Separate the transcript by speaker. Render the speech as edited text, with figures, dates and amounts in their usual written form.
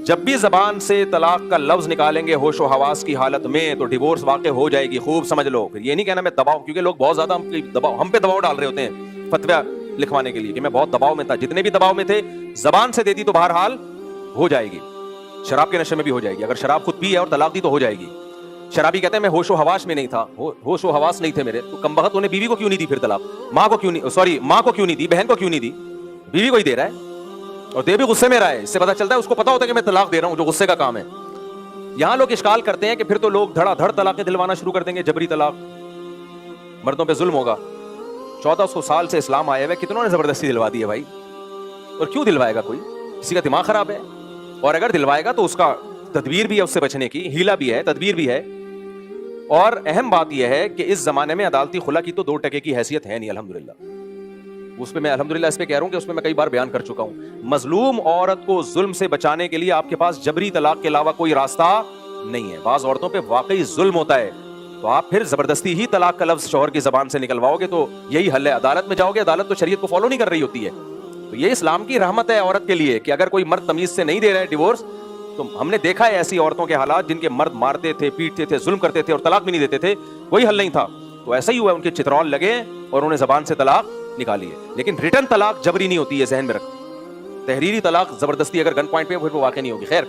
Speaker 1: جب بھی زبان سے طلاق کا لفظ نکالیں گے ہوش و حواس کی حالت میں تو ڈیورس واقع ہو جائے گی. خوب سمجھ لو. پھر یہ نہیں کہنا میں دباؤ, کیونکہ لوگ بہت زیادہ ہم پہ دباؤ ڈال رہے ہوتے ہیں فتویٰ لکھوانے کے لیے کہ میں بہت دباؤ میں تھا. جتنے بھی دباؤ میں تھے زبان سے دیتی تو بہرحال ہو جائے گی. شراب کے نشے میں بھی ہو جائے گی. اگر شراب خود پی ہے اور طلاق دی تو ہو جائے گی. شرابی کہتے ہیں میں ہوش و حواس میں نہیں تھا, ہوش و حواس نہیں تھے میرے. تو کم بخت انہیں بیوی کو کیوں نہیں دی پھر طلاق؟ ماں کو کیوں نہیں, ماں کو کیوں نہیں دی, بہن کو کیوں نہیں دی؟ بیوی کو ہی دے رہا ہے اور دے بھی غصے میں رہا ہے. اس سے پتا چلتا ہے اس کو پتا ہوتا ہے کہ میں طلاق دے رہا ہوں, جو غصے کا کام ہے. یہاں لوگ اشکال کرتے ہیں کہ پھر تو لوگ دھڑا دھڑ طلاقیں دلوانا شروع کر دیں گے, جبری طلاق, مردوں پہ ظلم ہوگا. 1400 سال سے اسلام آیا ہے, کتنوں نے زبردستی دلوا دی ہے بھائی؟ اور کیوں دلوائے گا کوئی؟ کسی کا دماغ خراب ہے؟ اور اگر دلوائے گا تو اس کا تدبیر بھی ہے, اس سے بچنے کی ہیلا بھی ہے, تدبیر بھی ہے. اور اہم بات یہ ہے کہ اس زمانے میں عدالتی خلا کی تو 2 ٹکے کی حیثیت ہے نہیں الحمدللہ. اس پہ میں الحمدللہ اس پہ کہہ رہا ہوں کہ اس پہ میں کئی بار بیان کر چکا ہوں. مظلوم عورت کو ظلم سے بچانے کے لیے آپ کے پاس جبری طلاق کے علاوہ کوئی راستہ نہیں ہے. بعض عورتوں پہ واقعی ظلم ہوتا ہے تو آپ پھر زبردستی ہی طلاق کا لفظ شوہر کی زبان سے نکلواؤ گے تو یہی حل ہے. عدالت میں جاؤ گے, عدالت تو شریعت کو فالو نہیں کر رہی ہوتی ہے. تو یہ اسلام کی رحمت ہے عورت کے لیے کہ اگر کوئی مرد تمیز سے نہیں دے رہا ہے ڈیورس, تو ہم نے دیکھا ہے ایسی عورتوں کے حالات جن کے مرد مارتے تھے, پیٹتے تھے, ظلم کرتے تھے اور طلاق بھی نہیں دیتے تھے, کوئی حل نہیں تھا. تو ایسا ہی ہوا, ان کے چترول لگے اور انہوں نے زبان سے طلاق نکالی ہے. لیکن ریٹرن طلاق جبری نہیں ہوتی ہے, ذہن میں رکھ. تحریری طلاق زبردستی اگر گن پوائنٹ پہ, پھر وہ واقع نہیں ہوگی. خیر.